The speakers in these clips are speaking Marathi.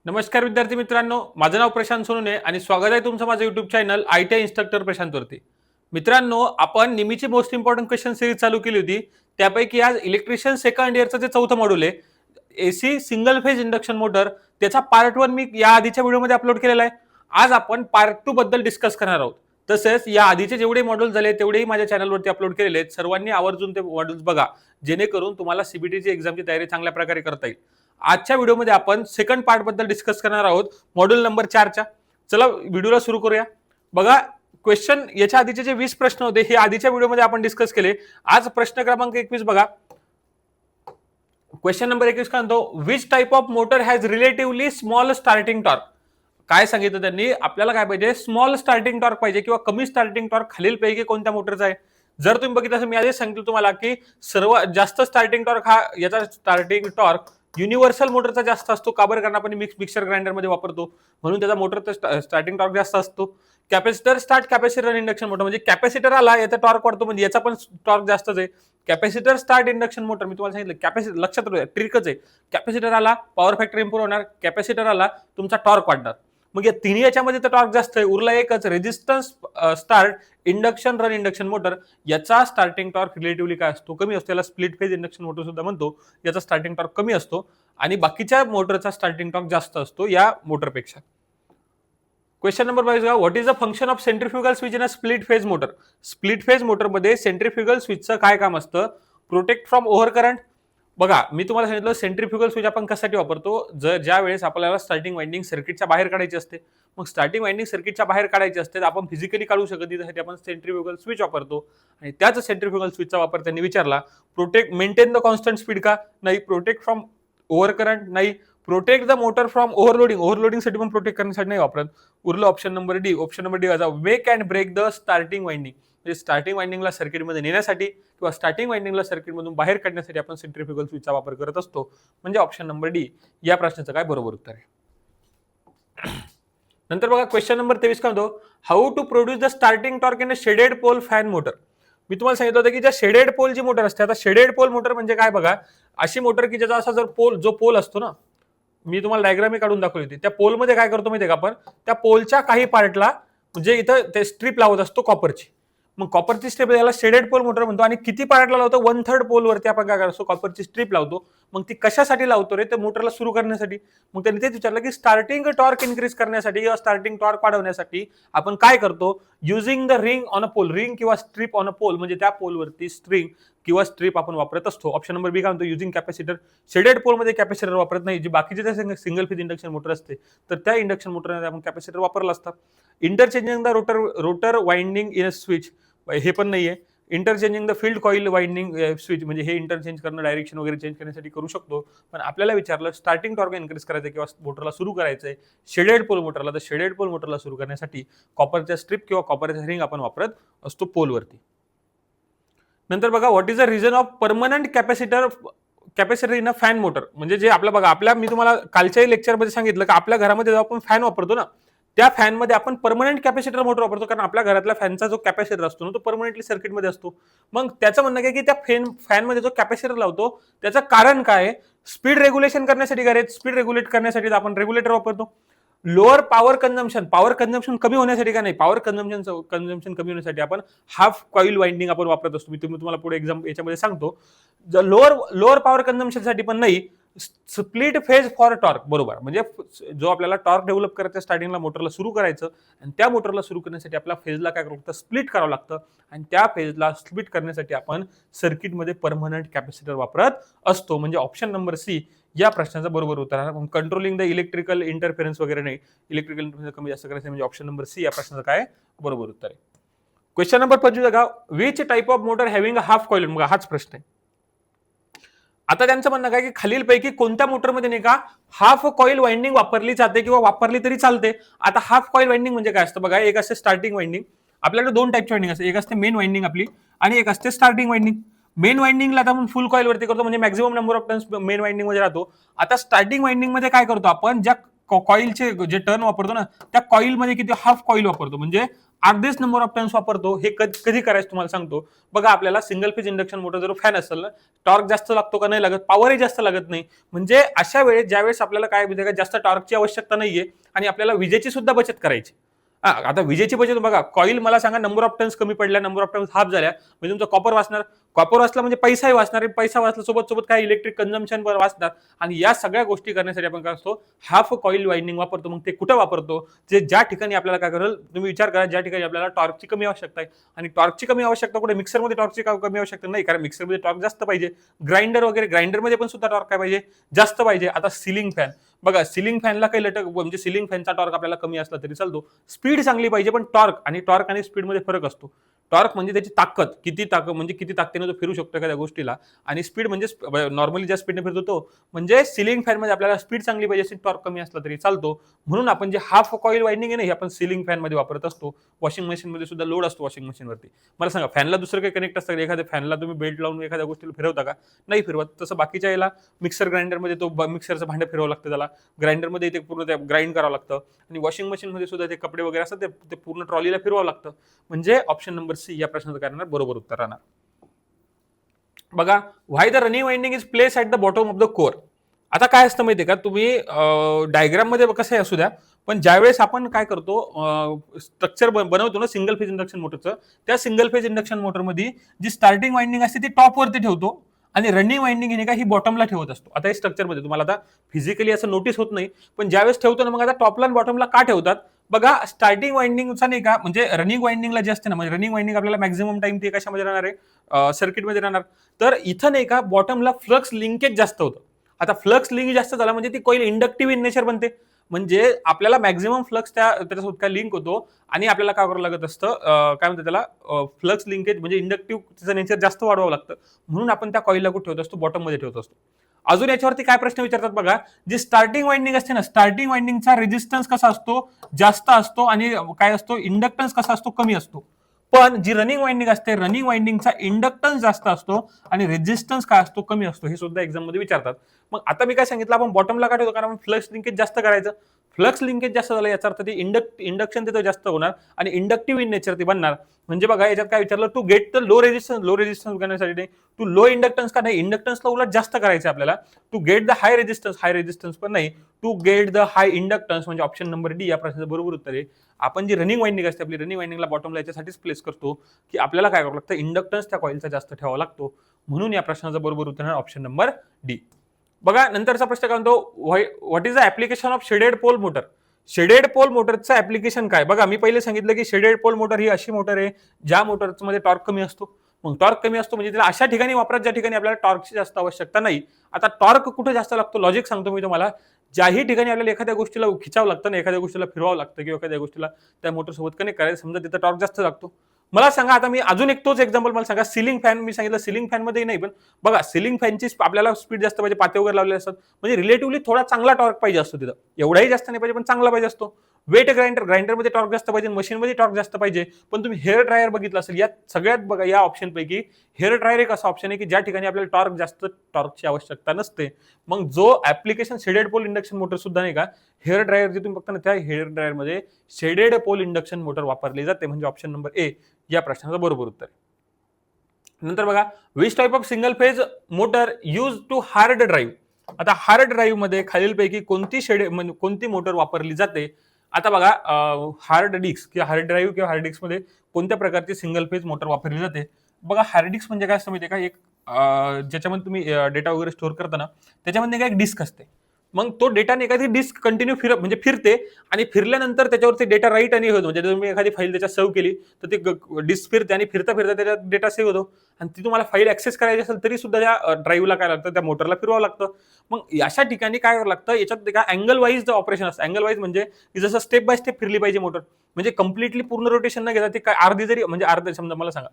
नमस्कार विद्यार्थी मित्रांनो, माझं नाव प्रशांत सोनूने आणि स्वागत आहे तुमचं माझं युट्यूब चॅनल ITI इन्स्ट्रक्टर प्रशांतवरती. मित्रांनो, आपण नेहमीची मोस्ट इम्पॉर्टंट क्वेश्चन सिरीज चालू केली होती. त्यापैकी आज इलेक्ट्रिशियन सेकंड इयरचं जे चौथं मॉड्यूल आहे, AC single phase induction motor, त्याचा पार्ट 1 मी या आधीच्या व्हिडिओमध्ये अपलोड केलेला आहे. आज आपण पार्ट 2 बद्दल डिस्कस करणार आहोत. तसेच या आधीचे जेवढे मॉड्यूल झाले तेवढेही माझ्या चॅनलवरती अपलोड केलेले आहेत. सर्वांनी आवर्जून ते मॉड्यूल्स बघा, जेणेकरून तुम्हाला सीबीटीची एक्झामची तयारी चांगल्या प्रकारे करता येईल. आजच्या व्हिडिओमध्ये आपण सेकंड पार्ट बद्दल डिस्कस करणार आहोत, मॉड्यूल नंबर 4च्या. चला व्हिडिओला सुरू करूया. बघा, क्वेश्चन याच्या आधीचे जे 20 प्रश्न होते हे आधीच्या व्हिडिओमध्ये आपण डिस्कस केले. आज प्रश्न क्रमांक 21 बघा. क्वेश्चन नंबर 21 काय म्हणतो, which type of motor has relatively small starting torque. काय सांगितलं त्यांनी, आपल्याला काय पाहिजे, स्मॉल स्टार्टिंग टॉर्क पाहिजे किंवा कमी स्टार्टिंग टॉर्क खालीलपैकी कोणत्या मोटरचा आहे. जर तुम्ही बघितलं असेल, मी आधीच सांगितलं तुम्हाला की सर्वात जास्त स्टार्टिंग टॉर्क हा याचा स्टार्टिंग टॉर्क युनिव्हर्सल मोटरचा जास्त असतो. का बरं? कारण आपण मिक्सर ग्राइंडर मध्ये वापरतो म्हणून त्याचा मोटरचा स्टार्टिंग टॉर्क जास्त असतो. Capacitor start capacitor induction motor, म्हणजे कॅपॅसिटर आला याचा टॉर्क वाढतो, म्हणजे याचा पण टॉर्क जास्तच आहे. कॅपॅसिटर स्टार्ट इंडक्शन मोटर, मी तुम्हाला सांगितलं कॅपॅसिटर लक्षात ठेवा, ट्रिकच आहे. कॅपॅसिटर आला पॉवर फॅक्टर इम्प्रूव्ह होणार, कॅपॅसिटर आला तुमचा टॉर्क वाढणार. मग या तिन्ही याच्यामध्ये तर टॉर्क जास्त आहे, उरला एकच resistance start induction run induction motor. याचा स्टार्टिंग टॉर्क रिलेटिव्हली काय असतो, कमी असतो. याला स्प्लिट फेज इंडक्शन मोटर सुद्धा म्हणतो. याचा स्टार्टिंग टॉर्क कमी असतो आणि बाकीच्या मोटरचा स्टार्टिंग टॉर्क जास्त असतो या मोटरपेक्षा. क्वेश्चन नंबर 22 बघा, what is the function of centrifugal switch in a split phase motor. Split phase मोटरमध्ये सेंट्रिफ्युगल स्विचचं काय काम असतं, प्रोटेक्ट फ्रॉम ओव्हर करंट. बघा, मी तुम्हाला सांगितलं सेंट्रिफ्युगल स्विच आपण कशासाठी वापरतो, जर ज्या वेळेस आपल्याला स्टार्टिंग वाइंडिंग सर्किटच्या बाहेर काढायची असते. मग स्टार्टिंग वाइंडिंग सर्किटच्या बाहेर काढायची असते, आपण फिजिकली काढू शकत नाही, त्यासाठी आपण सेंट्रिफ्युगल स्विच वापरतो. आणि त्याच सेंट्रिफ्युगल स्विचचा वापर त्यांनी विचारला, protect maintain the constant speed का नाही, प्रोटेक्ट फ्रॉम ओव्हर करंट नाही, protect the motor from overloading, ओव्हरलोडिंगसाठी पण प्रोटेक्ट करण्यासाठी नाही वापरत. उरलं option number D. Option number D वाजा, make and break the starting winding, म्हणजे स्टार्टिंग वाइंडिंगला सर्किटमध्ये नेण्यासाठी किंवा स्टार्टिंग वाइंडिंगला सर्किटमधून बाहेर काढण्यासाठी आपण सेंट्रिफ्युगल स्विचचा वापर करत असतो. म्हणजे ऑप्शन नंबर डी या प्रश्नाचं काय बरोबर उत्तर आहे. नंतर बघा, क्वेश्चन नंबर 23 काय म्हणतो, how to produce the starting torque in a shaded pole fan motor. मी तुम्हाला सांगितलं होतं की ज्या शेडेड पोल जी मोटर असते, आता शेडेड पोल मोटर म्हणजे काय बघा, अशी मोटर की ज्याचा असा जर पोल, जो पोल असतो ना, मी तुम्हाला डायग्राम काढून दाखवली होती, त्या पोलमध्ये काय करतो माहितीये का आपण, त्या पोलच्या काही पार्टला म्हणजे इथं ते स्ट्रीप लावत असतो कॉपरची. मग कॉपरची स्ट्रीप याला शेडेड पोल मोटर म्हणतो. आणि किती पार्टला लावतो, 1/3 पोलवरती आपण काय करतो, कॉपरची स्ट्रीप लावतो. मग ती कशासाठी लावतो रे, तर मोटरला सुरू करण्यासाठी. मग त्यांनी तेच विचारलं की स्टार्टिंग टॉर्क इन्क्रीज करण्यासाठी किंवा स्टार्टिंग टॉर्क वाढवण्यासाठी आपण काय करतो, using the ring on a pole, ring किंवा स्ट्रीप ऑन अ पोल, म्हणजे त्या पोलवरती स्ट्रिंग किंवा स्ट्रीप आपण वापरत असतो. ऑप्शन नंबर बी काय म्हणतो, युझिंग कॅपॅसिटर. शेडेड पोलमध्ये कॅपॅसिटर वापरत नाही. जी बाकीचे सिंगल फेज इंडक्शन मोटर असते तर त्या इंडक्शन मोटरमध्ये आपण कॅपॅसिटर वापरला असतात. Interchanging the rotor winding in a switch, हे पण नाहीये. Interchanging the field coil winding switch, म्हणजे हे इंटरचेंज करणं, डायरेक्शन वगैरे चेंज करण्यासाठी करू शकतो. पण आपल्याला विचारलं स्टार्टिंग टॉर्क इन्क्रीज करायचं किंवा मोटरला सुरू करायचंय शेडेड पोल मोटरला, तर शेडेड पोल मोटरला सुरू करण्यासाठी कॉपरच्या स्ट्रीप किंवा कॉपरच्या रिंग आपण वापरत असतो पोलवरती. नंतर बघा, what is the reason of permanent capacitor in a fan motor, म्हणजे जे आपल्या बघा, आपल्या मी तुम्हाला कालच्याही लेक्चरमध्ये सांगितलं की आपल्या घरामध्ये जेव्हा आपण फॅन वापरतो ना, त्या फॅनमध्ये आपण परमनंट कॅपॅसिटर मोटर वापरतो, कारण आपल्या घरातल्या फॅनचा जो कॅपॅसिटर असतो ना, तो परमनंटली सर्किटमध्ये असतो. मग त्याचं म्हणणं काय की त्या फॅनमध्ये जो कॅपॅसिटर लावतो त्याचं कारण काय, स्पीड रेग्युलेशन करण्यासाठी, स्पीड रेग्युलेट करण्यासाठी आपण रेग्युलेटर वापरतो. लोअर पॉवर कंझम्पशन कमी होण्यासाठी का नाही, पॉवर कंझम्पशन कमी होण्यासाठी आपण हाफ कॉईल वाइंडिंग आपण वापरत असतो. मी तुम्हाला पुढे एक्झाम याच्यामध्ये सांगतो. लोअर पॉवर कंझम्पशनसाठी पण नाही, स्प्लिट फेज फॉर टॉर्क, बरोबर. म्हणजे जो आपल्याला टॉर्क डेव्हलप करायचं स्टार्टिंगला मोटरला सुरू करायचं, आणि त्या मोटरला सुरू करण्यासाठी आपल्या फेजला काय करावं लागतं, स्प्लिट करावं लागतं. आणि त्या फेजला स्प्लिट करण्यासाठी आपण सर्किटमध्ये परमनंट कॅपॅसिटर वापरत असतो. म्हणजे ऑप्शन नंबर सी या प्रश्नाचा बरोबर उत्तर आहे. कंट्रोलिंग द इलेक्ट्रिकल इंटरफेरन्स वगैरे नाही, इलेक्ट्रिकल इंटरफेरन्स कमी जास्त करायचं, म्हणजे ऑप्शन नंबर सी या प्रश्नाचं काय बरोबर उत्तर आहे. क्वेश्चन नंबर 25 बघा, which type of motor having a half coil, बघा हाच प्रश्न आहे. आता त्यांचं म्हणणं काय की खालीलपैकी कोणत्या मोटरमध्ये नाही का हाफ कॉईल वाइंडिंग वापरली जाते किंवा वापरली तरी चालते. आता हाफ कॉईल वाइंडिंग म्हणजे काय असतं बघा, एक असते स्टार्टिंग वाइंडिंग, आपल्याकडे दोन टाईपची वाइंडिंग असते, एक असते मेन वाइंडिंग आपली आणि एक असते स्टार्टिंग वाइंडिंग. मेन वाइंडिंगला आपण फुल कॉईल वरती करतो, म्हणजे maximum number of turns main winding मध्ये राहतो. आता स्टार्टिंग वाइंडिंग मध्ये काय करतो आपण, ज्या कॉईलचे जे टर्न वापरतो ना, त्या कॉईल मध्ये किती हाफ कॉईल वापरतो, म्हणजे अर्धेच नंबर ऑफ टाइम्स वापरतो. हे कधी करायचं तुम्हाला सांगतो. बघा आपल्याला सिंगल फेज इंडक्शन मोटर जर फॅन असेल ना, टॉर्क जास्त लागतो का नाही लागत, पॉवरही जास्त लागत नाही. म्हणजे अशा वेळेस ज्यावेळेस आपल्याला काय म्हणजे का जास्त टॉर्कची आवश्यकता नाहीये आणि आपल्याला विजेची सुद्धा बचत करायची. आता विजेची बचत बघा, कॉईल मला सांगा नंबर ऑफ टर्न्स कमी पडल्या, नंबर ऑफ टर्न्स हाफ झाल्या, म्हणजे तुमचा कॉपर वाचणार. कॉपर वाचला म्हणजे पैसाही वाचणार, पैसा वाचला सोबत सोबत काय इलेक्ट्रिक कन्झम्पशन वाचणार. आणि या सगळ्या गोष्टी करण्यासाठी आपण काय असतो, हाफ कॉईल वाइंडिंग वापरतो. मग ते कुठं वापरतो, जे ज्या ठिकाणी आपल्याला काय करेल, तुम्ही विचार करा, ज्या ठिकाणी आपल्याला टॉर्कची कमी आवश्यकता आहे. आणि टॉर्कची कमी आवश्यकता कुठे, मिक्सरमध्ये टॉर्कची कमी आवश्यकता नाही, कारण मिक्सरमध्ये टॉर्क जास्त पाहिजे. ग्राइंडर वगैरे, ग्राइंडरमध्ये पण सुद्धा टॉर्क काय पाहिजे, जास्त पाहिजे. आता सिलिंग फॅन बघा, सिलिंग फॅनला काही लटक म्हणजे सिलिंग फॅनचा टॉर्क आपल्याला कमी असला तरी चालतो, स्पीड चांगली पाहिजे. पण टॉर्क आणि स्पीड मध्ये फरक असतो. टॉर्क म्हणजे त्याची ताकद, किती ताकद म्हणजे किती ताकदीने तो फिरू शकतो एखाद्या गोष्टीला, आणि स्पीड म्हणजे नॉर्मली ज्या स्पीडने फिरतो तो. म्हणजे सिलिंग फॅन मध्ये आपल्याला स्पीड चांगली पाहिजे असेल, टॉर्क कमी असला तरी चालतो. म्हणून आपण जे हाफ कॉईल वाइंडिंग आहे ना, हे आपण सिलिंग फॅन मध्ये वापरत असतो. वॉशिंग मशीन मध्ये सुद्धा लोड असतो वॉशिंग मशीनवरती. मला सांगा, फॅनला दुसरं काही कनेक्ट असतं, एखाद्या फॅनला तुम्ही बेल्ट लावून एखाद्या गोष्टीला फिरवता का, नाही फिरवत. तसं बाकीच्या याला मिक्सर ग्राइंडर मध्ये तो मिक्सरचं भांडं फिरवावं लागतं, त्याला ग्राइंडर मध्ये ते पूर्ण ग्राइंड करावं लागतं. आणि वॉशिंग मशीन मध्ये सुद्धा ते कपडे वगैरे असतात, ते पूर्ण ट्रॉलीला फिरवावं लागतं. म्हणजे ऑप्शन नंबर सी या प्रश्नाचं कारण बरोबर उत्तर राहणार. बघा, why the running winding is place at the bottom of the core. आता काय असतं माहितीये का, तुम्ही डायग्राम मध्ये कसं असू द्या, पण ज्यावेळेस आपण काय करतो, स्ट्रक्चर बनवतो ना सिंगल फेज इंडक्शन मोटरचं, त्या सिंगल फेज इंडक्शन मोटरमध्ये जी स्टार्टिंग वाइंडिंग असते ती टॉप वरती ठेवतो आणि रनिंग वाइंडिंग ही ही बॉटमला ठेवत असतो. आता हे स्ट्रक्चरमध्ये तुम्हाला आता फिजिकली असं नोटीस होत नाही, पण ज्यावेळेस ठेवतो ना, मग आता टॉपला आणि बॉटमला का ठेवतात बघा. स्टार्टिंग वाइंडिंगचा नाही का, म्हणजे रनिंग वाइंडिंगला जे असते ना, म्हणजे रनिंग वाइंडिंग आपल्याला मॅक्झिमम टाइम ते कशामध्ये राहणार आहे, सर्किटमध्ये राहणार. तर इथं नाही का बॉटमला फ्लक्स लिंकेज जास्त होतं. आता फ्लक्स लिंक जास्त झाला म्हणजे ती कॉईल इंडक्टिव्ह इन नेचर बनते. म्हणजे आपल्याला मॅक्झिमम फ्लक्स त्याच्यासोबत काय लिंक होतो आणि आपल्याला काय करावं लागत असतं, काय म्हणतात त्याला, फ्लक्स लिंकेज म्हणजे इंडक्टिव्ह त्याचं नेचर जास्त वाढवावं लागतं. म्हणून आपण त्या कॉईलला कुठे ठेवत असतो, बॉटम मध्ये ठेवत असतो. अजून याच्यावरती काय प्रश्न विचारतात बघा, जी स्टार्टिंग वाइंडिंग असते ना, स्टार्टिंग वाइंडिंगचा रेजिस्टन्स कसा असतो, जास्त असतो, आणि काय असतो, इंडक्टन्स कसा असतो, कमी असतो. पण जी रनिंग वाइंडिंग असते, रनिंग वाइंडिंगचा इंडक्टन्स जास्त असतो आणि रेजिस्टन्स काय असतो, कमी असतो. हे सुद्धा एक्झाम मध्ये विचारतात. मग आता मी काय सांगितलं, आपण बॉटमला काय ठेवतो, कारण फ्लक्स लिंकेज जास्त करायचं. फ्लक्स लिंकेज जास्त झालं याचा अर्थ ते इंडक्शन तिथं जास्त होणार आणि इंडक्टिव्ह इन नेचर ते बनणार. म्हणजे बघा, याच्यात काय विचारलं, to get the low resistance करण्यासाठी टू लो इंडक्टन्स का नाही, इंडक्टन्सला उलट जास्त करायचं आपल्याला. To get the high resistance पण नाही, to get the high inductance, म्हणजे ऑप्शन नंबर डी या प्रश्नाचं बरोबर उत्तर आहे. आपण जी रनिंग वाइंडिंग असते, आपली रनिंग वाइंडिंगला बॉटमला याच्यासाठीच प्लेस करतो की आपल्याला काय करावं लागतं, इंडक्टन्स त्या कॉईलचा जास्त ठेवावा लागतो. म्हणून या प्रश्नाचं बरोबर उत्तर ऑप्शन नंबर डी. बघा, नंतरचा प्रश्न काय म्हणतो, what is the application of shaded pole motor. Shaded pole मोटरचं ऍप्लिकेशन काय. बघा, मी पहिले सांगितलं की शेडेड पोल मोटर ही अशी मोटर आहे ज्या मोटरमध्ये टॉर्क कमी असतो. मग टॉर्क कमी असतो म्हणजे त्याला अशा ठिकाणी वापरत ज्या ठिकाणी आपल्याला टॉर्कची जास्त आवश्यकता नाही. आता टॉर्क कुठे जास्त लागतो, लॉजिक सांगतो मी तुम्हाला. ज्याही ठिकाणी आपल्याला एखाद्या गोष्टीला खिचावं लागतं ना, एखाद्या गोष्टीला फिरवावं लागतं किंवा एखाद्या गोष्टीला त्या मोटर सोबत कनेक्ट करायचं, समजा तिथं टॉर्क जास्त लागतो. मला सांगा, आता मी अजून एक तोच एक्झाम्पल मला सांगा, सिलिंग फॅन. मी सांगितलं सिलिंग फॅन मध्ये नाही, पण बघा सिलिंग फॅनची आपल्याला स्पीड जास्त पाहिजे, पाते वगैरे लावलेले असतात, म्हणजे रिलेटिव्हली थोडा चांगला टॉर्क पाहिजे असतो तिथं. एवढाही जास्त नाही पाहिजे, पण चांगला पाहिजे असतो. वेट ग्राइंडरमध्ये टॉर्क जास्त पाहिजे, मशीनमध्ये टॉर्क जास्त पाहिजे. पण तुम्ही हेअर ड्रायर बघितलं असेल, या सगळ्यात बघा या ऑप्शन पैकी हेअर ड्रायर एक असा ऑप्शन आहे की ज्या ठिकाणी आपल्याला टॉर्कची आवश्यकता नसते. मग जो application shaded pole induction motor सुद्धा नाही का, हेअर ड्रायर जे तुम्ही बघता ना, त्या हेअर ड्रायर मध्ये शेडेड पोल इंडक्शन मोटर वापरली जाते. म्हणजे ऑप्शन नंबर ए या प्रश्नाचं बरोबर उत्तर आहे. नंतर बघा, which type of single phase motor use to hard drive. आता हार्ड ड्राईव्ह मध्ये खालीलपैकी कोणती मोटर वापरली जाते. आता बघा, हार्ड डिस्क किंवा हार्ड ड्राईव्ह किंवा हार्ड डिस्क मध्ये कोणत्या प्रकारची सिंगल फेज मोटर वापरली जाते. बघा, हार्ड डिस्क म्हणजे काय असतं माहितीये का, एक ज्याच्यामध्ये तुम्ही डेटा वगैरे स्टोअर करताना त्याच्यामध्ये काय एक डिस्क असते. मग तो डेटा एखादी डिस्क कंटिन्यू म्हणजे फिरते आणि फिरल्यानंतर त्याच्यावरती डेटा राईट आणि होतो. म्हणजे तुम्ही एखादी फाईल त्याच्यात सेव्ह केली तर ती डिस्क फिरते आणि फिरता फिरता त्याच्यात डेटा सेव्ह होतो. आणि ती तुम्हाला फाईल ऍक्सेस करायची असेल तरी सुद्धा त्या ड्राईव्हला काय लागतं, त्या मोटरला फिरवावं लागतं. मग अशा ठिकाणी काय करावं लागतं, याच्यात काय अँगल वाईज ऑपरेशन असतं. अँगल वाईज म्हणजे जसं स्टेप बाय स्टेप फिरली पाहिजे मोटर. म्हणजे कम्प्लिटली पूर्ण रोटेशन न घेता ते काय अर्धी जरी, म्हणजे अर्ध समजा, मला सांगा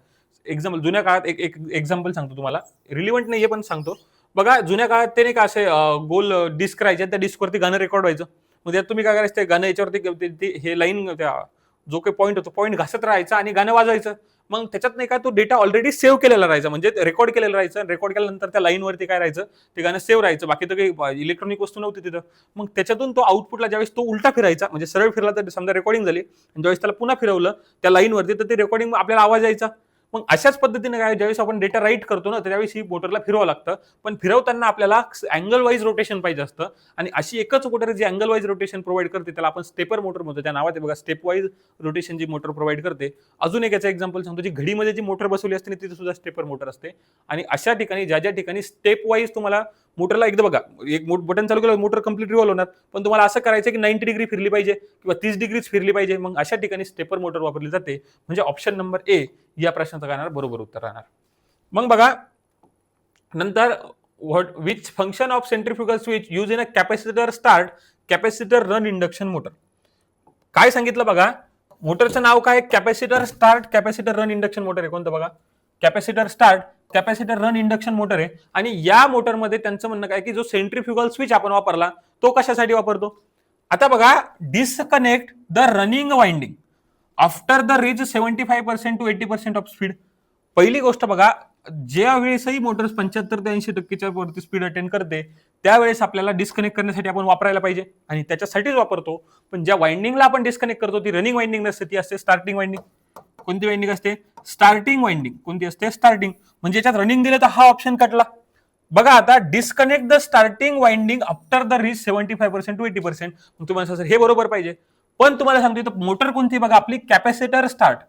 एक्झाम्पल, जुन्या काळात एक एक्झाम्पल सांगतो तुम्हाला, रिलिव्हंट नाहीये पण सांगतो. बघा, जुन्या काळात ते नाही का असे गोल डिस्क राहायचे, त्या डिस्कवरती गाणं रेकॉर्ड व्हायचं. मग त्यात तुम्ही काय करायचं, ते गाणं याच्यावरती हे लाईन, त्या जो काही पॉईंट होतो, पॉईंट घासत राहायचा आणि गाणं वाजायचं. मग त्याच्यात नाही का तो डेटा ऑलरेडी सेव्ह केलेला राहायचा, म्हणजे रेकॉर्ड केलेला राहायचं. रेकॉर्ड केल्यानंतर त्या लाईनवरती काय राहायचं, ते गाणं सेव्ह राहायचं. बाकी तर काही इलेक्ट्रॉनिक वस्तू नव्हती तिथं. मग त्याच्यातून तो आउटपुटला ज्यावेळेस तो उलटा फिरायचा, म्हणजे सरळ फिरला तर समजा रेकॉर्डिंग झाली, आणि ज्यावेळेस त्याला पुन्हा फिरवलं त्या लाईनवरती तर ते रेकॉर्डिंग आपल्याला आवाज यायचा. मग अशाच पद्धतीने काय, ज्यावेळेस आपण डेटा राईट करतो ना, त्यावेळेस ही मोटरला फिरवावं लागतं. पण फिरवताना आपल्याला अँगल वाईज रोटेशन पाहिजे असतं, आणि अशी एकच मोटर जी अँगल वाईज रोटेशन प्रोव्हाइड करते त्याला आपण स्टेपर मोटर म्हणतो. त्या नावात बघा, स्टेप वाईज रोटेशन जी मोटर प्रोव्हाइड करते. अजून एक याचा एक्झाम्पल सांगतो, जी घडीमध्ये जी मोटर बसवली असते तिथे सुद्धा स्टेपर मोटर असते. आणि अशा ठिकाणी ज्या ज्या ठिकाणी स्टेप वाईज तुम्हाला मोटरला एकदा बघा, एक बटन चालू केलं मोटर कंप्लीट रिव्हॉल्व होणार, पण तुम्हाला असं करायचं की 90 डिग्री फिरली पाहिजे किंवा 30 डिग्रीच फिरली पाहिजे. मग अशा ठिकाणी स्टेपर मोटर वापरली जाते. म्हणजे ऑप्शन नंबर ए या प्रश्नाचं काय बरोबर उत्तर राहणार. मग बघा नंतर, which function of centrifugal switch use in a capacitor start capacitor run induction motor. काय सांगितलं बघा, मोटरचं नाव काय, capacitor start capacitor run induction motor आहे. कोणतं बघा, capacitor start capacitor run induction motor आहे. आणि या मोटरमध्ये त्यांचं म्हणणं काय की जो सेंट्रिफ्युगल स्विच आपण वापरला तो कशासाठी वापरतो. आता बघा, disconnect the running winding after the reach 75% to 80% of speed. पहिली गोष्ट बघा, ज्या वेळेसही मोटर 75 ते 80% वरती स्पीड अटेंड करते त्यावेळेस आपल्याला डिस्कनेक्ट करण्यासाठी आपण वापरायला पाहिजे, आणि त्याच्यासाठीच वापरतो. पण ज्या वाइंडिंगला आपण डिस्कनेक्ट करतो ती रनिंग वाइंडिंग नसते, ती असते स्टार्टिंग वाइंडिंग. कोणती वाइंडिंग असते, स्टार्टिंग वाइंडिंग. कोणती असते, स्टार्टिंग. म्हणजे याच्यात रनिंग दिलं तर हा ऑप्शन कटला. बघा आता, disconnect the starting winding after the reach 75% to 80%. मग तुम्हाला हे बरोबर पाहिजे. पण तुम्हाला सांगतो इथं मोटर कोणती बघा, आपली capacitor start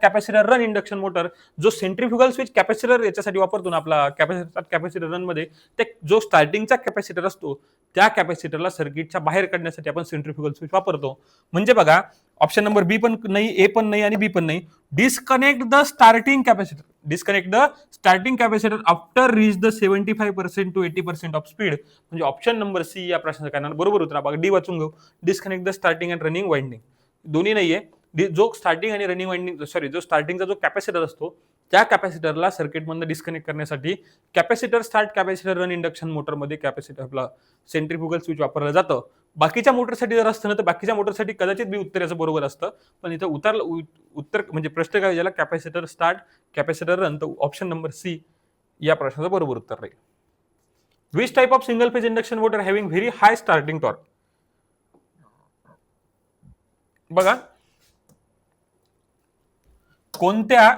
capacitor run induction motor. जो सेंट्रिफ्युगल स्विच कॅपॅसिटर याच्यासाठी वापरतो ना आपला कॅपॅसिटर रन मध्ये, ते जो स्टार्टिंगचा कॅपॅसिटर असतो त्या कॅपॅसिटरला सर्किटच्या बाहेर काढण्यासाठी आपण सेंट्रिफ्युगल स्विच वापरतो. म्हणजे बघा, ऑप्शन नंबर बी पण नाही, ए पण नाही आणि बी पण नाही. Disconnect the starting capacitor after reach the 75% to 80% of speed. म्हणजे ऑप्शन नंबर सी या प्रश्नाचं काय बरोबर उत्तर. बघा, डी वाचून घेऊ. Disconnect the starting and running winding. दोन्ही नाहीये. जो स्टार्टिंग आणि रनिंग वाइंडिंग, जो स्टार्टिंगचा जो कॅपॅसिटर असतो त्या कॅपॅसिटरला सर्किटमधून डिस्कनेक्ट करण्यासाठी capacitor start capacitor run induction मोटरमध्ये कॅपॅसिटर आपला सेंट्रिफ्युगल स्विच वापरलं जातं. बाकीच्या मोटरसाठी जर असतं ना तर बाकीच्या मोटरसाठी कदाचित बी उत्तर याचं बरोबर असतं, पण इथं उत्तर म्हणजे प्रश्न काय झाला, कॅपॅसिटर स्टार्ट कॅपॅसिटर रन, तर ऑप्शन नंबर सी या प्रश्नाचं बरोबर उत्तर राहील. Which type of single phase induction motor having very high starting torque. बघा, कोणत्या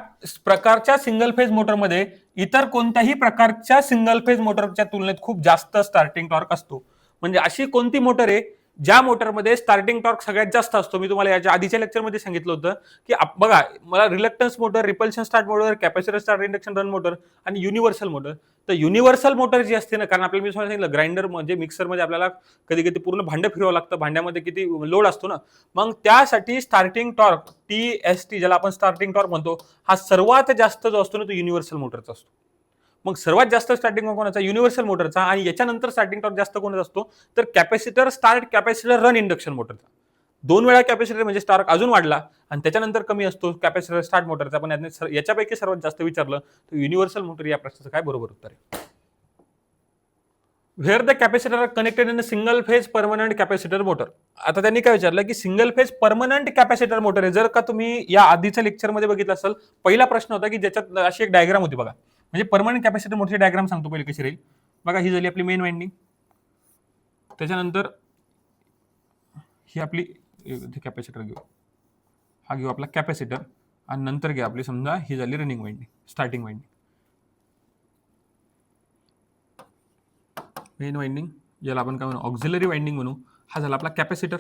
प्रकारच्या सिंगल फेज मोटरमध्ये इतर कोणत्याही प्रकारच्या सिंगल फेज मोटरच्या तुलनेत खूप जास्त स्टार्टिंग टॉर्क असतो. म्हणजे अशी कोणती मोटर आहे ज्या मोटरमध्ये स्टार्टिंग टॉर्क सगळ्यात जास्त असतो. मी तुम्हाला याच्या आधीच्या लेक्चरमध्ये सांगितलं होतं की बघा, मला reluctance motor, repulsion start motor, capacitor start induction run motor आणि युनिव्हर्सल मोटर. तर युनिव्हर्सल मोटर जी असते ना, कारण आपल्याला मी सांगितलं ग्राइंडर म्हणजे मिक्सरमध्ये आपल्याला कधी कधी पूर्ण भांडं फिरवावं लागतं, भांड्यामध्ये किती लोड असतो ना, मग त्यासाठी स्टार्टिंग टॉर्क TST ज्याला आपण स्टार्टिंग टॉर्क म्हणतो, हा सर्वात जास्त जो असतो ना तो युनिव्हर्सल मोटरचा असतो. मग सर्वात जास्त स्टार्टिंग कोणाचा, युनिव्हर्सल मोटरचा. आणि याच्यानंतर स्टार्टिंग टॉर्क जास्त कोणाचा असतो तर capacitor start capacitor run induction मोटरचा. 2 वेळा कॅपॅसिटर म्हणजे स्टार्क अजून वाढला, आणि त्याच्यानंतर कमी असतो कॅपॅसिटर स्टार्ट मोटरचा. पण याच्यापैकी सर्वात जास्त विचारलं तर युनिव्हर्सल मोटर या प्रश्नाचं काय बरोबर उत्तर आहे. Where the capacitor are connected in a single phase permanent capacitor motor. आता त्यांनी काय विचारलं की single phase permanent capacitor motor आहे. जर का तुम्ही या आधीच्या लेक्चरमध्ये बघितलं असेल, पहिला प्रश्न होता की ज्याच्यात अशी एक डायग्राम होती बघा, म्हणजे परमनंट कॅपॅसिटर मोटरची डायग्राम सांगतो पहिले कशी राहील. बघा, ही झाली आपली मेन वाइंडिंग, त्याच्यानंतर ही आपली कॅपॅसिटर घेऊ, हा घेऊ आपला कॅपॅसिटर, आणि नंतर घ्या आपली समजा ही झाली running winding, starting winding. Main winding याला आपण काय म्हणू, ऑक्झिलरी वाइंडिंग म्हणू. हा झाला आपला कॅपॅसिटर,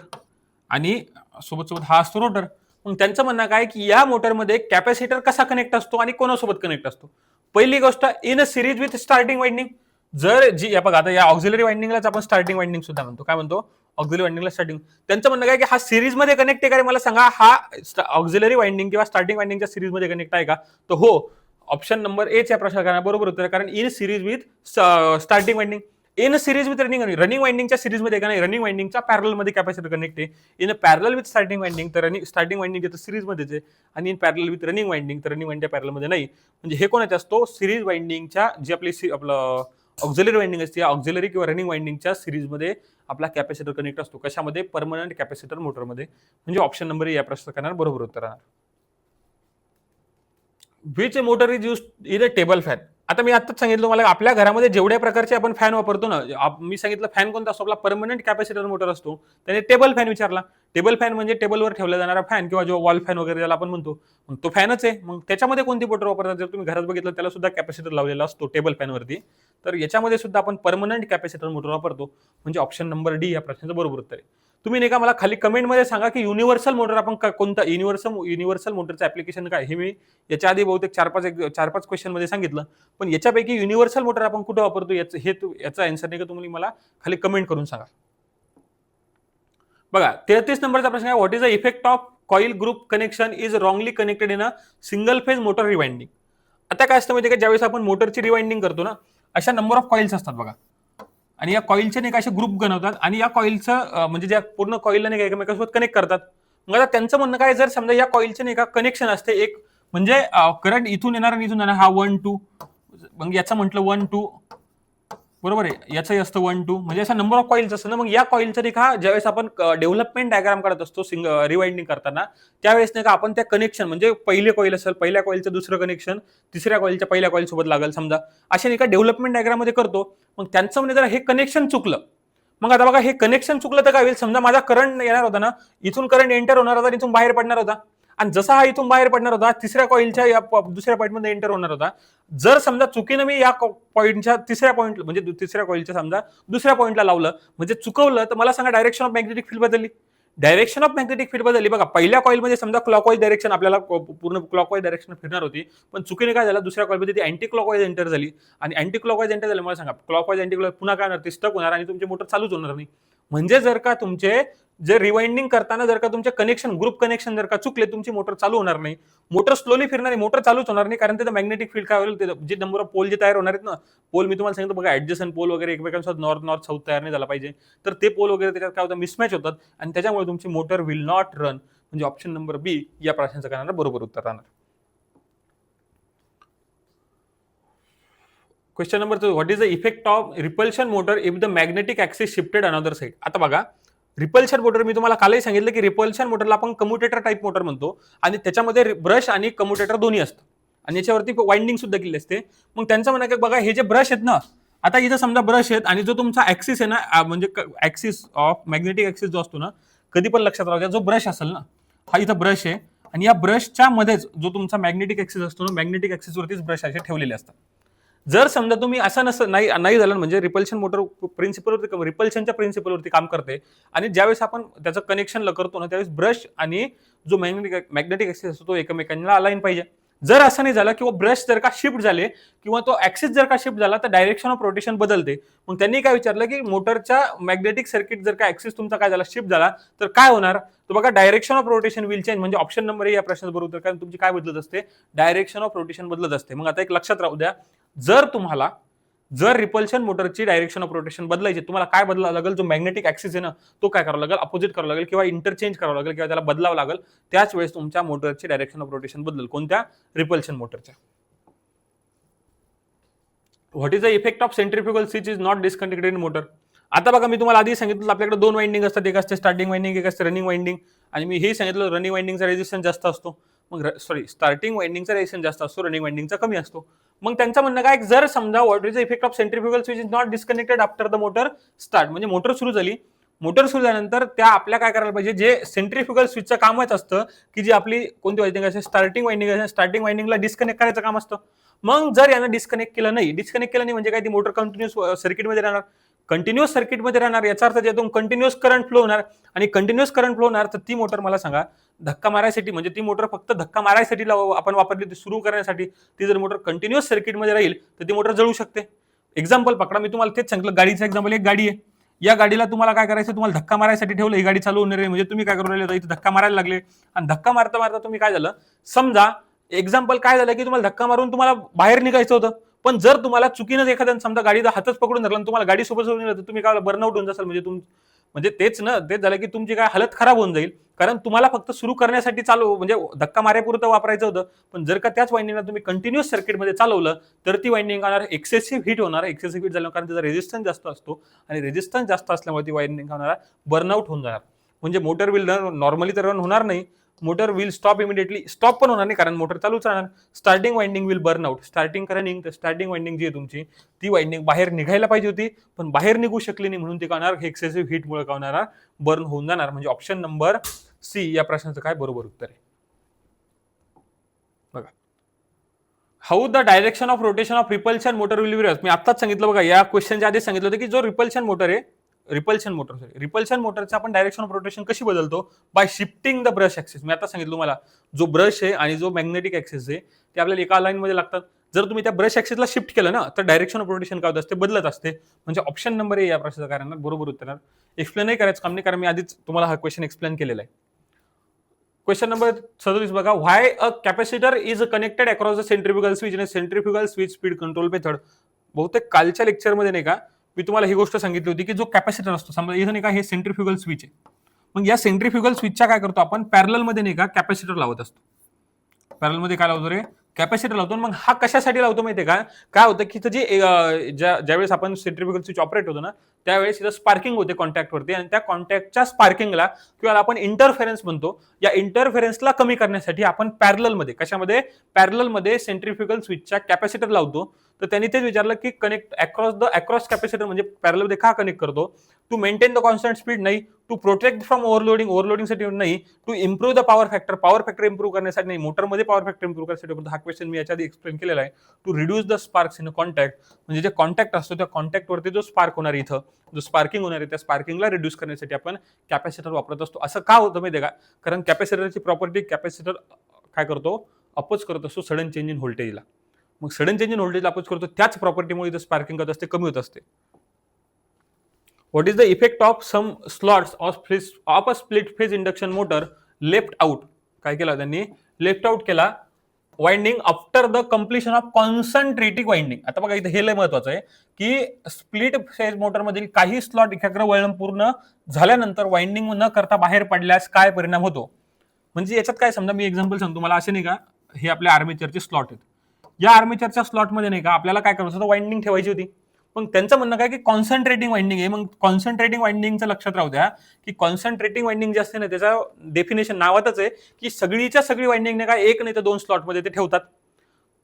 आणि सोबत हा असतो रोटर. मग त्यांचं म्हणणं काय की या मोटरमध्ये कॅपॅसिटर कसा कनेक्ट असतो आणि कोणासोबत कनेक्ट असतो. पहिली गोष्ट, in a series with starting winding. जर जी बघा, आता या ऑक्झिलरी वाइंडिंगलाच आपण स्टार्टिंग वाइंडिंग सुद्धा म्हणतो. काय म्हणतो, ऑक्झिलरी वाइंडिंगला स्टार्टिंग. त्यांचं म्हणणं काय की हा सिरीज मध्ये कनेक्ट आहे का रे, मला सांगा, हा ऑक्झिलरी वाइंडिंग किंवा स्टार्टिंग वाइंडिंगच्या सिरीज मध्ये कनेक्ट आहे का. तर हो, ऑप्शन नंबर ए च्या प्रश्नाला बरोबर उत्तर, कारण in series with starting winding. In series with running वाइंडिंगच्या सिरीज मध्ये का नाही, रनिंग वाइंडिंगच्या पॅरल मध्ये कॅपॅसिटर कनेक्ट आहे. In parallel with starting winding, तर स्टार्टिंग वाइंडिंग येतं सिरीज मध्येच आहे, आणि in parallel with running winding, तर रनिंग वाइंडिंग पॅरल मध्ये नाही. म्हणजे हे कोणाचा असतो, सिरीज वाइंडिंगच्या जी आपली आपलं ऑक्झिलरी वाइंडिंग असते, ऑक्झिलरी किंवा रनिंग वाइंडिंगच्या सिरीज मध्ये आपला कॅपॅसिटर कनेक्ट असतो. कशामध्ये, परमनंट कॅपॅसिटर मोटरमध्ये. म्हणजे ऑप्शन नंबर ए या प्रश्न करणार बरोबर उत्तर राहणार. Which motor is use in a table fan. आता मी आताच सांगितलं मला आपल्या घरामध्ये जेवढ्या प्रकारचे आपण फॅन वापरतो ना, मी सांगितलं फॅन कोणता असतो आपला परमनंट कॅपॅसिटर मोटर असतो. त्याने टेबल फॅन विचारला. टेबल फॅन म्हणजे टेबलवर ठेवला जाणारा फॅन किंवा जो वॉल फॅन वगैरे ज्याला आपण म्हणतो. मग तो फॅनच आहे. मग त्याच्यामध्ये कोणती मोटर वापरतात जर तुम्ही घरात बघितलं त्याला सुद्धा कॅपॅसिटर लावलेला असतो टेबल फॅनवरती. तर याच्यामध्ये सुद्धा आपण परमनंट कॅपॅसिटर मोटर वापरतो. म्हणजे ऑप्शन नंबर डी या प्रश्नाचं बरोबर उत्तर आहे. तुम्ही नाही का मला खाली कमेंटमध्ये सांगा की युनिव्हर्सल मोटर आपण कोणता युनिव्हर्सल मोटरचं ऍप्लिकेशन काय हे मी याच्या आधी बहुतेक 4-5 क्वेश्चन मध्ये सांगितलं. पण याच्यापैकी युनिव्हर्सल मोटर आपण कुठे वापरतो याचा आन्सर नाही का तुम्ही मला खाली कमेंट करून सांगा. बघा 33 नंबरचा प्रश्न आहे. What is the effect of coil group connection is wrongly connected in a single phase motor rewinding. आता काय असतं माहिती का ज्यावेळेस आपण मोटरची रिवाइंडिंग करतो ना अशा नंबर ऑफ कॉइल्स असतात बघा आणि या कॉइलचे नाही का असे ग्रुप बनवतात आणि या कॉइलचं म्हणजे ज्या पूर्ण कॉइलला नाही का एकमेकांसोबत कनेक्ट करतात. मग आता त्यांचं म्हणणं काय जर समजा या कॉइलचे नाही का कनेक्शन असते एक म्हणजे करंट इथून येणार आणि इथून येणार हा 1-2 मग याचं म्हटलं 1-2 बरोबर आहे याचंही असतं 1-2 म्हणजे असा नंबर ऑफ कॉइल्स असतं ना. मग या कॉइलचं नाही का ज्यावेळेस आपण डेव्हलपमेंट डायग्राम काढत असतो रिवाइंडिंग करताना त्यावेळेस नाही का आपण त्या कनेक्शन म्हणजे पहिले कॉइल असेल पहिल्या कॉइलचं दुसरं कनेक्शन तिसऱ्या कॉइलच्या पहिल्या कॉइल सोबत लागेल समजा असे नाही का डेव्हलपमेंट डायग्राम मध्ये करतो. मग त्यांचं म्हणजे जर हे कनेक्शन चुकलं मग आता बघा हे कनेक्शन चुकलं तर काय होईल समजा माझा करंट येणार होता ना इथून करंट एंटर होणार होता इथून बाहेर पडणार होता आणि जसा हा इथून बाहेर पडणार होता तिसऱ्या कॉइलच्या या दुसऱ्या पॉईंटमध्ये एंटर होणार होता. जर समजा चुकीनं मी या पॉईंटच्या तिसऱ्या पॉईंट म्हणजे तिसऱ्या कॉइलच्या समजा दुसऱ्या पॉईंटला लावलं म्हणजे चुकवलं तर मला सांगा डायरेक्शन ऑफ मॅग्नेटिक फील्ड बदलली. डायरेक्शन ऑफ मॅग्नेटिक फील्ड बदलली बघा पहिल्या कॉइलमध्ये समजा क्लॉकवाईज डायरेक्शन आपल्याला पूर्ण क्लॉकवाईज डायरेक्शन फिरणार होती पण चुकीने काय झालं दुसऱ्या कॉइलमध्ये ती अँटी क्लॉकवाईज एंटर झाली आणि अँटी क्लॉकवाईज एंटर झाली मला सांगा क्लॉकवाईज अँटी क्लॉक पुन्हा काय होणार ते स्टक होणार आणि तुमची मोटर चालूच होणार नाही. म्हणजे जर का तुमचे जे रिवाइंडिंग करताना जर का तुमचे कनेक्शन ग्रुप कनेक्शन जर का चुकले तुमची मोटर चालू होणार नाही. मोटर स्लोली फिरणार नाही मोटर चालूच होणार नाही कारण त्याचं मॅग्नेटिक फील्ड काय होईल जे नंबर ऑफ पोल जे तयार होणार आहेत ना पोल मी तुम्हाला सांगितलं बघा ऍडजस्टंट पोल वगैरे एकमेकांसोबत नॉर्थ साऊथ तयार नाही झाला पाहिजे. तर ते पोल वगैरे त्याच्यात काय होतं मिसमॅच होतात आणि त्याच्यामुळे तुमची मोटर विल नॉट रन. म्हणजे ऑप्शन नंबर बी या प्रश्नाचं करणार बरोबर उत्तर राहणार. Question number 2 what is the effect of repulsion motor if the magnetic axis shifted another side. आता बघा रिपल्शन मोटर मी तुम्हाला कालही सांगितलं की रिपल्शन मोटरला आपण कम्युटेटर टाइप मोटर म्हणतो आणि त्याच्यामध्ये ब्रश आणि कम्युटेटर दोन्ही असतं आणि याच्यावरती वाइंडिंग सुद्धा केली असते. मग त्यांचं म्हणणं की बघा हे जे ब्रश आहेत ना आता इथं समजा ब्रश आहेत आणि जो तुमचा ऍक्सिस आहे ना म्हणजे ऍक्सिस ऑफ मॅग्नेटिक ऍक्सिस जो असतो ना कधी पण लक्षात राहू द्या जो ब्रश असेल ना हा इथं ब्रश आहे आणि या ब्रशच्या मध्येच जो तुमचा मॅग्नेटिक ऍक्सिस असतो ना मॅग्नेटिक ऍक्सिस वरतीच ब्रश असे ठेवलेले असतात. जर समजा तुम्ही असं नाही झालं म्हणजे रिपल्शन मोटर प्रिन्सिपलवरती रिपल्शनच्या प्रिन्सिपलवरती काम करते आणि ज्यावेळेस आपण त्याचं कनेक्शन करतो ना त्यावेळेस ब्रश आणि जो मॅग्नेटिक ऍक्सिस असतो तो एकमेकांना अलाइन पाहिजे. जर असं नाही झालं किंवा ब्रश जर का शिफ्ट झाले किंवा तो ऍक्सिस जर का शिफ्ट झाला तर डायरेक्शन ऑफ रोटेशन बदलते. मग त्यांनी काय विचारलं की मोटरच्या मॅग्नेटिक सर्किट जर का ऍक्सिस तुमचा काय झाला शिफ्ट झाला तर काय होणार. तर बघा direction of rotation will change म्हणजे ऑप्शन नंबर या प्रश्नाचं बरोबर कारण तुमची काय बदलत असते डायरेक्शन ऑफ रोटेशन बदलत असते. मग आता एक लक्षात राहू द्या जर रिपल्शन मोटरची डायरेक्शन ऑफ रोटेशन बदलायची तुम्हाला काय बदलावं लागेल जो मॅग्नेटिक ऍक्सिस आहे ना तो काय करावं लागेल अपोजिट करावं लागेल किंवा इंटरचेंज करावं लागेल किंवा त्याला बदलावं लागेल. त्याच वेळेस तुमच्या मोटरची डायरेक्शन ऑफ रोटेशन बदलेल कोणत्या रिपल्शन मोटरच्या. What is the effect of centrifugal switch is not disconnected in motor. आता बघा मी तुम्हाला आधी सांगितलं आपल्याकडे दोन वाइंडिंग असतात एक असते स्टार्टिंग वाइंडिंग एक असते रनिंग वाइंडिंग आणि मी हे सांगितलं रनिंग वाइंडिंगचा रेजिस्टन्स जास्त असतो मग स्टार्टिंग वाइंडिंगचा रेजिस्टन्स जास्त असतो रनिंग वाइंडिंगचा कमी असतो. मग त्यांचं म्हणणं काय जर समजा what is the effect of centrifugal switch is not disconnected after the motor start म्हणजे मोटर सुरू झाली मोटर सुरू झाल्यानंतर त्या आपल्या काय करायला पाहिजे जे सेंट्रिफ्युगल स्विचचं कामच असतं की जी आपली कोणती वाइंडिंग असेल स्टार्टिंग वाइंडिंगला डिस्कनेक्ट करायचं काम असतं. मग जर यानं डिस्कनेक्ट केलं नाही म्हणजे काय ती मोटर कंटिन्युअस सर्किटमध्ये राहणार कंटिन्युअस सर्किटमध्ये राहणार याचा अर्थ त्यातून कंटिन्युअस करंट फ्लो होणार आणि कंटिन्युअस करंट फ्लो होणार तर ती मोटर मला सांगा धक्का मारायसाठी म्हणजे ती मोटर फक्त धक्का मारायसाठी आपण वापरली ती सुरू करण्यासाठी ती जर मोटर कंटिन्युअस सर्किटमध्ये राहील तर ती मोटर जळू शकते. एक्झाम्पल पकडा मी तुम्हाला तेच सांगितलं गाडीचं एक्झाम्पल एक गाडी आहे या गाडीला तुम्हाला काय करायचं तुम्हाला धक्का मारायसाठी ठेवलं ही गाडी चालू होणार आहे म्हणजे तुम्ही काय करू राहिले इथे धक्का मारायला लागले आणि धक्का मारता मारता तुम्ही काय झालं समजा एक्झाम्पल काय झालं की तुम्हाला धक्का मारून तुम्हाला बाहेर निघायचं होतं पण जर तुम्हाला चुकीनं एखाद्या समजा गाडीचा हातच पकडून धरला तुम्हाला गाडी सोबत सोडून तर तुम्ही काय बर्नआउट होऊन जाल म्हणजे तेच झालं की तुमची काय हालत खराब होऊन जाईल कारण तुम्हाला फक्त सुरू करण्यासाठी चालू म्हणजे धक्का माऱ्यापुरतं वापरायचं होतं पण जर का त्याच वाइंडिंगला तुम्ही कंटिन्युअस सर्किटमध्ये चालवलं तर ती वाइंडिंग होणार एक्सेसिव्ह हिट होणार एक्सेसिव्ह हिट झाल्यावर कारण त्याचा रेजिस्टन्स जास्त असतो आणि रेजिस्टन्स जास्त असल्यामुळे ती वाइंडिंग होणार बर्नआउट होऊन जाणार म्हणजे मोटर विल रन नॉर्मली तर रन होणार नाही motor will stop immediately, stop पण होणार नाही कारण मोटर चालूच राहणार. Starting winding will burn out, starting running, तर स्टार्टिंग वाइंडिंग जी आहे तुमची ती वाइंडिंग बाहेर निघायला पाहिजे होती पण बाहेर निघू शकली नाही म्हणून ती काय होणार, एक्सेसिव्ह हीटमुळे काय होणार, बर्न होऊन जाणार. म्हणजे ऑप्शन नंबर सी या प्रश्नाचं काय बरोबर उत्तर आहे. बघा, how the direction of rotation of repulsion motor will be reverse. मी आत्ताच सांगितलं बघा, या क्वेश्चनच्या आधी सांगितलं होतं की जो रिपल्शन मोटर आहे, रिपल्शन मोटरचं आपण डायरेक्शन ऑफ रोटेशन कशी बदलतो, by shifting the brush axis. मी आता सांगितलं मला, जो ब्रश आहे आणि जो मॅग्नेटिक ऍक्सिस आहे ते आपल्याला एका लाईन मध्ये लागतात. जर तुम्ही त्या ब्रश ऍक्सिसला शिफ्ट केलं ना तर डायरेक्शन ऑफ रोटेशन काय होत असते, बदलत असते. म्हणजे ऑप्शन नंबर ए या प्रश्नाचं कारण बरोबर उत्तर. एक्सप्लेन नाही करायचं काम नाही कारण मी आधीच तुम्हाला हा क्वेश्चन एक्सप्लेन केलेला आहे. क्वेश्चन नंबर 37 बघा, why a capacitor is connected across the centrifugal switch in centrifugal switch speed control method. बहुतेक कालच्या लेक्चरमध्ये नाही का मी तुम्हाला ही गोष्ट सांगितली होती की जो कॅपॅसिटर असतो, समजा इथं नाही का हे सेंट्रिफ्युगल स्विच आहे, मग या सेंट्रिफ्युगल स्विचच्या काय करतो आपण, पॅरलल मध्ये नाही का कॅपॅसिटर लावत असतो. पॅरल मध्ये काय लावतो रे, कॅपॅसिटर लावतो. मग हा कशासाठी लावतो माहितीये का, काय होतं की ज्यावेळेस आपण सेंट्रिफ्युगल स्विच ऑपरेट होतो ना त्यावेळेस इथं स्पार्किंग होते कॉन्टॅक्टवरती आणि त्या कॉन्टॅक्टच्या स्पार्किंगला किंवा आपण इंटरफेरन्स म्हणतो, या इंटरफेरन्सला कमी करण्यासाठी आपण पॅरलल मध्ये, कशामध्ये, पॅरलल मध्ये सेंट्रिफ्युगल स्विचच्या कॅपॅसिटर लावतो. तर त्यांनी तेच विचारलं की कनेक्ट अक्रॉस कॅपॅसिटर म्हणजे पॅरलल मध्ये का कनेक्ट करतो, to maintain the constant speed नाही, टू प्रोटेक्ट फ्रॉम ओव्हरलोडिंग साठी नाही, to improve the power factor improve करण्यासाठी नाही, मोटरमध्ये पॉवर फॅक्टर इम्प्रूव्ह करण्यासाठी. हा क्वेश्चन मी याच्या आधी एक्सप्लेन केलेला आहे. To reduce the sparks in contact, म्हणजे जे कॉन्टॅक्ट असतो त्या कॉन्टॅक्टवरती जो स्पार्क होणार, इथं जो स्पार्किंग होणार आहे त्या स्पार्किंगला रिड्यूस करण्यासाठी आपण कॅपॅसिटर वापरत असतो. असं का होतं माहिती आहे का, कारण कॅपॅसिटरची प्रॉपर्टी, कॅपॅसिटर काय करतो, अपोज करत असतो सडन चेंज इन व्होल्टेजला. मग सडन चेंज इन व्होल्टेजला अपोज करतो, त्याच प्रॉपर्टीमुळे इथं स्पार्किंग करत असते, कमी होत असते. What is the effect of some slots of a split phase induction motor left out? काय केलं त्यांनी, लेफ्ट आउट केला winding after the completion of concentrating winding. आता बघा इथे हे लय महत्वाचं आहे की स्प्लिट फेज मोटर मधील काही स्लॉट एकाग्र वळण पूर्ण झाल्यानंतर वाइंडिंग न करता बाहेर पडल्यास काय परिणाम होतो. म्हणजे याच्यात काय, समजा मी एक्झाम्पल सांगतो मला, असे नाही का हे आपल्या आर्मेचरचे स्लॉट आहेत, या आर्मेचरच्या स्लॉट मध्ये नाही का आपल्याला काय करायचं होतं, वाइंडिंग ठेवायची होती. मग त्यांचं म्हणणं काय की कॉन्सन्ट्रेटिंग वाइंडिंग आहे. मग कॉन्सन्ट्रेटिंग वाइंडिंगचं लक्षात राहू द्या की कॉन्सन्ट्रेटिंग वाइंडिंग जे असते ना त्याचं डेफिनेशन नावातच आहे की सगळीच्या सगळी वाइंडिंग नाही का एक नाही तर दोन स्लॉटमध्ये ते ठेवतात.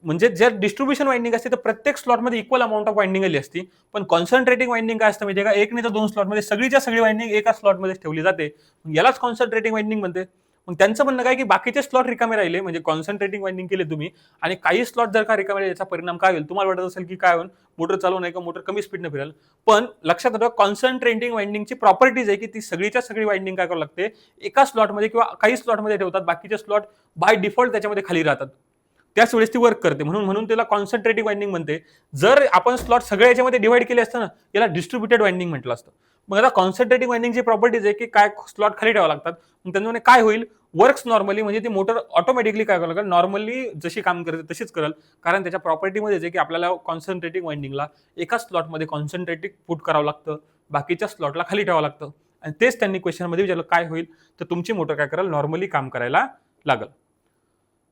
म्हणजे जर डिस्ट्रीब्युशन वाइंडिंग असते तर प्रत्येक स्लॉटमध्ये इक्वल अमाऊंट ऑफ वाइंडिंग आली असती, पण कॉन्सन्ट्रेटिंग वाइंडिंग काय असतं माहिती का, एक नाही तर दोन स्लॉटमध्ये सगळीच्या सगळी वाइंडिंग एका स्लॉटमध्ये ठेवली जाते, यालाच कॉन्सन्ट्रेटिंग वाइंडिंग म्हणते. मग त्यांचं म्हणणं काय की बाकीचे स्लॉट रिकामे राहिले, म्हणजे कॉन्सन्ट्रेटिंग वाइंडिंग केले तुम्ही आणि काही स्लॉट जर का रिकामे राहिले, याचा परिणाम काय होईल, तुम्हाला वाटत असेल की काय होईल, मोटर चालू नाही का, मोटर कमी स्पीडने फिरेल. पण लक्षात ठेवा कॉन्सन्ट्रेटिंग वाइंडिंगची प्रॉपर्टीज आहे की ती सगळीच्या सगळी वाइंडिंग काय करावं लागते, एका स्लॉटमध्ये किंवा काही स्लॉटमध्ये ठेवतात, बाकीचे स्लॉट बाय डिफॉल्ट त्याच्यामध्ये खाली राहतात, त्याच वेळेस ती वर्क करते, म्हणून त्याला कॉन्सन्ट्रेटिव्ह वाइंडिंग म्हणते. जर आपण स्लॉट सगळ्या याच्यामध्ये डिवाइड केले असतं ना याला डिस्ट्रीब्युटेड वाइंडिंग म्हटलं असतं. मग आता कॉन्सन्ट्रेटिव्ह वाइंडिंगची प्रॉपर्टीज आहे की काय स्लॉट खाली ठेवावे लागतात, मग त्यामुळे काय होईल, वर्क्स नॉर्मली, म्हणजे ती मोटर ऑटोमॅटिकली काय करायला लागेल, नॉर्मली जशी काम करते तशीच करेल, कारण त्याच्या प्रॉपर्टीमध्ये आहे की आपल्याला कॉन्सन्ट्रेटिव्ह वाइंडिंगला एका स्लॉटमध्ये कॉन्सन्ट्रेटिव्ह पुट करावं लागतं, बाकीच्या स्लॉटला खाली ठेवावं लागतं. आणि तेच त्यांनी क्वेश्चनमध्ये विचारलं काय होईल, तर तुमची मोटर काय करेल, नॉर्मली काम करायला लागेल.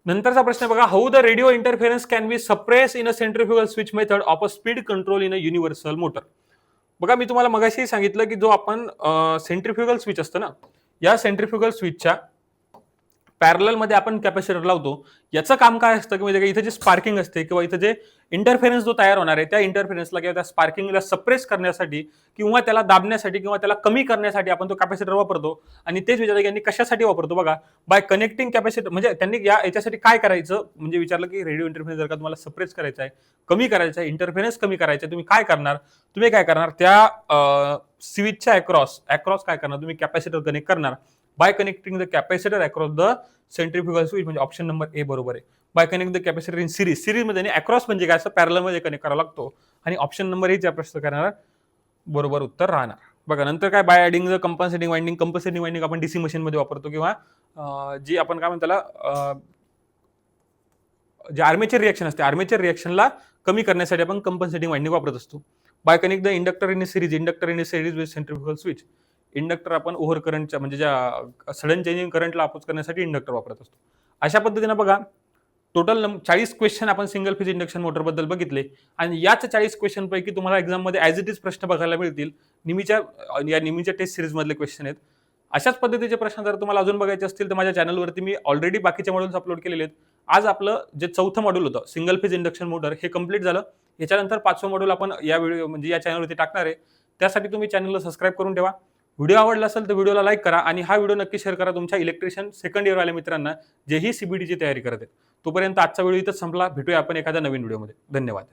नंतरचा प्रश्न बघा, how the radio interference can be suppress in a centrifugal switch method of a speed control in a universal motor. बघा मी तुम्हाला मगाशी सांगितलं की जो आपण सेंट्रिफ्युगल स्विच असतं ना, या सेंट्रिफ्युगल स्विचच्या पॅरलल मध्ये आपण कॅपॅसिटर लावतो. याचं काम काय असतं की म्हणजे इथे जे स्पार्किंग असते किंवा इथे जे इंटरफेरन्स जो तयार होणार आहे त्या इंटरफेरन्सला किंवा त्या स्पार्किंगला सप्रेस करण्यासाठी किंवा त्याला दाबण्यासाठी किंवा त्याला कमी करण्यासाठी आपण तो कॅपॅसिटर वापरतो. आणि तेच विचारलं यांनी कशासाठी वापरतो, बघा बाय कनेक्टिंग कॅपॅसिटर, म्हणजे त्यांनी याच्यासाठी काय करायचं, म्हणजे विचारलं की रेडिओ इंटरफेरन्स जर का तुम्हाला सप्रेस करायचा आहे, कमी करायचा आहे, इंटरफेरन्स कमी करायचा आहे, तुम्ही काय करणार, त्या स्विचच्या अक्रॉस काय करणार, तुम्ही कॅपॅसिटर कनेक्ट करणार by connecting the capacitor across the centrifugal switch. म्हणजे ऑप्शन नंबर ए बरोबर आहे. By connect the capacitor in series मध्ये अक्रॉस म्हणजे काय असं पॅरलल मध्ये कनेक्ट करावा लागतो, आणि ऑप्शन नंबर ए या प्रश्न करणार बरोबर उत्तर राहणार. बघा नंतर काय, by adding the compensating winding आपण डीसी मशीन मध्ये वापरतो, किंवा जी आपण काय म्हणतो त्याला जे आर्मेचर रिएक्शन असते, आर्मेचर रिएक्शनला कमी करण्यासाठी आपण कंपन्सेटिंग वाइंडिंग वापरत असतो. By connect the inductor in series with centrifugal switch. Inductor आपण ओव्हर करंटच्या म्हणजे ज्या सडन चेंजिंग करंटला अपोज करण्यासाठी इंडक्टर वापरत असतो. अशा पद्धतीने बघा टोटल 40 क्वेश्चन आपण सिंगल फेज इंडक्शन मोटर बद्दल बघितले, आणि याच 40 क्वेश्चन पैकी तुम्हाला एक्झाम मध्ये ऍज इट इज प्रश्न बघायला मिळतील. निमीच्या टेस्ट सिरीज मधले क्वेश्चन आहेत. अशाच पद्धतीचे प्रश्न जर तुम्हाला अजून बघायचे असतील तर माझ्या चॅनलवरती मी ऑलरेडी बाकीचे मॉड्यूल्स अपलोड केलेले आहेत. आज आपलं जे चौथं मॉड्यूल होतं सिंगल फेज इंडक्शन मोटर हे कंप्लीट झालं. याच्यानंतर 5वं मॉड्यूल आपण या व्हिडिओ म्हणजे या चॅनलवरती टाकणार आहे. त्यासाठी तुम्ही चॅनलला सबस्क्राईब करून ठेवा. व्हिडिओ आवडला असेल तर व्हिडिओला लाईक करा आणि हा व्हिडिओ नक्की शेअर करा तुमच्या इलेक्ट्रिशियन सेकंड इयर वाल्या मित्रांना जेही सीबीटीची तयारी करत आहेत. तोपर्यंत आजचा व्हिडिओ इथंच संपला. भेटूया आपण एखाद्या नवीन व्हिडिओमध्ये. धन्यवाद.